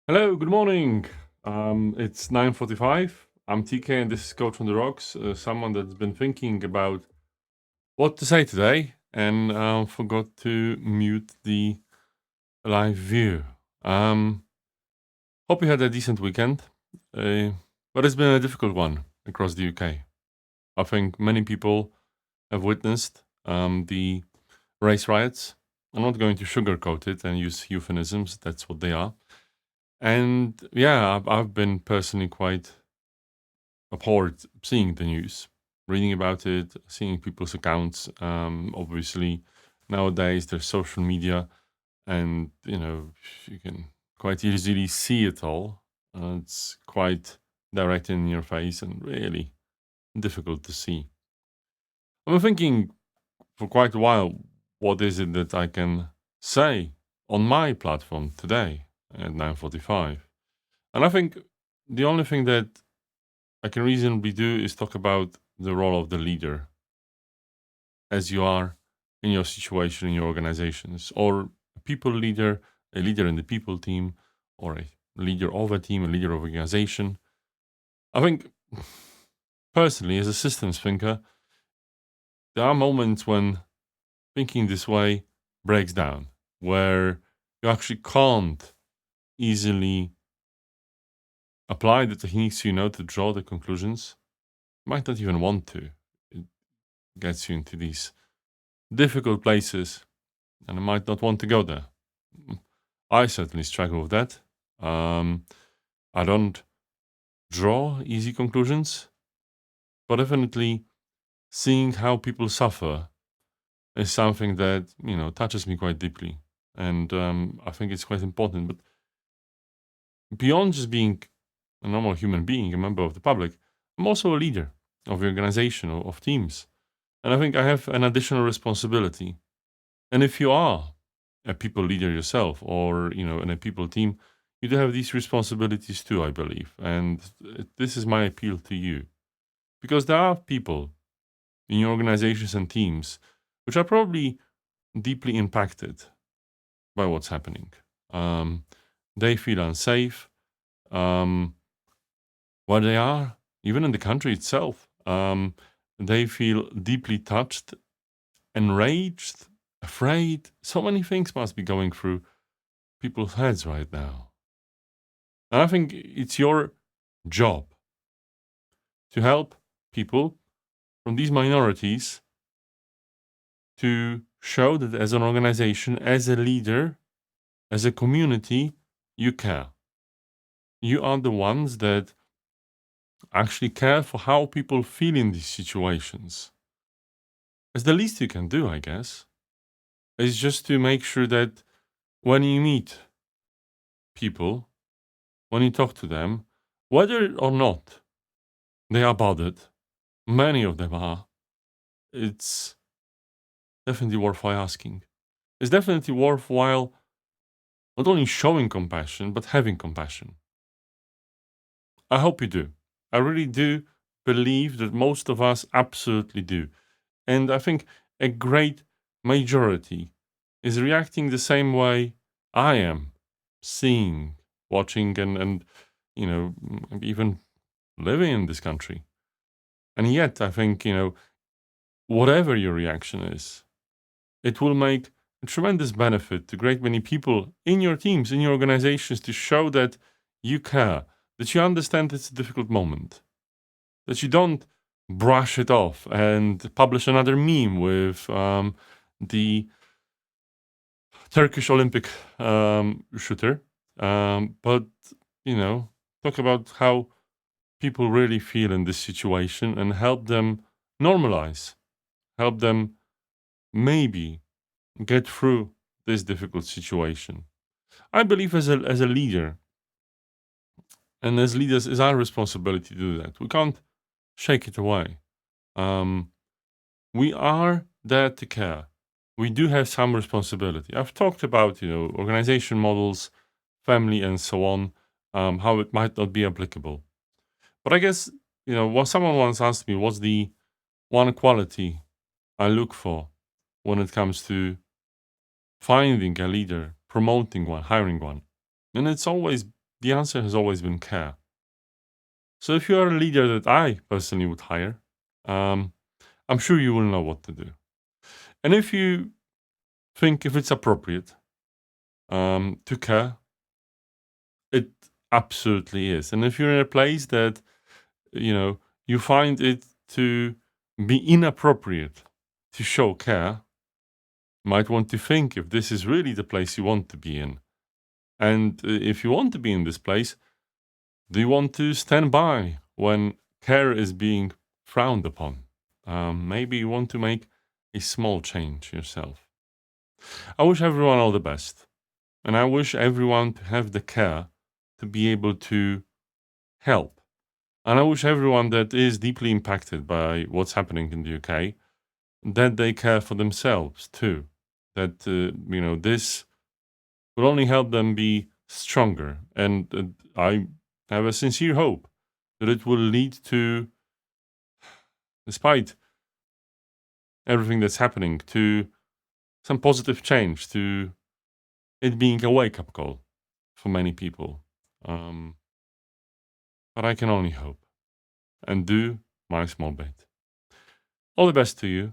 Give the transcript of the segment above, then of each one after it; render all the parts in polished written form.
Hello, good morning. It's 9:45. I'm TK and this is Coach on the Rocks, someone that's been thinking about what to say today and forgot to mute the live view. Um, Hope you had a decent weekend, uh, but it's been a difficult one across the UK. I think many people have witnessed the race riots. I'm not going to sugarcoat it and use euphemisms, that's what they are. And yeah, I've been personally quite appalled seeing the news, reading about it, seeing people's accounts. Obviously, nowadays there's social media, and you can quite easily see it all. It's quite direct in your face and really difficult to see. I've been thinking for quite a while, what is it that I can say on my platform today at 9:45? And I think the only thing that I can reasonably do is talk about the role of the leader as you are in your situation in your organizations, or a people leader, a leader in the people team, or a leader of a team, a leader of organization. I think personally, as a systems thinker, there are moments when thinking this way breaks down, where you actually can't easily apply the techniques you know to draw the conclusions. You might not even want to. It gets you into these difficult places, and I might not want to go there. I certainly struggle with that. I don't draw easy conclusions, but definitely seeing how people suffer is something that touches me quite deeply, and I think it's quite important. But beyond just being a normal human being, a member of the public, I'm also a leader of the organization or of teams, and I think I have an additional responsibility. And if you are a people leader yourself, or in a people team, you do have these responsibilities too, I believe. And this is my appeal to you, because there are people in your organizations and teams which are probably deeply impacted by what's happening. Um, they feel unsafe um, where they are, even in the country itself. They feel deeply touched, enraged, afraid. So many things must be going through people's heads right now. And I think it's your job to help people from these minorities to show that as an organization, as a leader, as a community, you care. You are the ones that actually care for how people feel in these situations. It's the least you can do, I guess, is just to make sure that when you meet people, when you talk to them, whether or not they are bothered, many of them are, it's definitely worthwhile asking. It's definitely worthwhile not only showing compassion, but having compassion. I hope you do. I really do believe that most of us absolutely do. And I think a great majority is reacting the same way I am, seeing, watching, and even living in this country. And yet, I think, whatever your reaction is, it will make a tremendous benefit to great many people in your teams, in your organizations, to show that you care, that you understand it's a difficult moment, that you don't brush it off and publish another meme with the Turkish Olympic shooter, but you know, talk about how people really feel in this situation and help them normalize, help them maybe get through this difficult situation. I believe as a leader and as leaders, it's our responsibility to do that. We can't shake it away. Um, we are there to care. We do have some responsibility. I've talked about organization models, family, and so on, how it might not be applicable. But I guess what someone once asked me, what's the one quality I look for when it comes to finding a leader, promoting one, hiring one. And it's always the answer has always been care. So if you are a leader that I personally would hire, I'm sure you will know what to do. And if you think if it's appropriate to care, it absolutely is. And if you're in a place that, you find it to be inappropriate to show care, you might want to think if this is really the place you want to be in. And if you want to be in this place, do you want to stand by when care is being frowned upon? Maybe you want to make a small change yourself. I wish everyone all the best. And I wish everyone to have the care to be able to help. And I wish everyone that is deeply impacted by what's happening in the UK, that they care for themselves too. That, this will only help them be stronger. And I have a sincere hope that it will lead to, despite everything that's happening, to some positive change, to it being a wake-up call for many people. But I can only hope and do my small bit. All the best to you,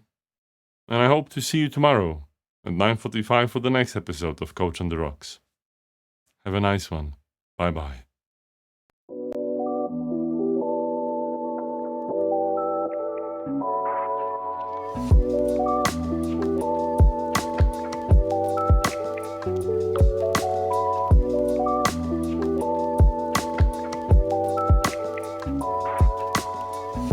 and I hope to see you tomorrow at 9:45 for the next episode of Coach on the Rocks. Have a nice one. Bye-bye.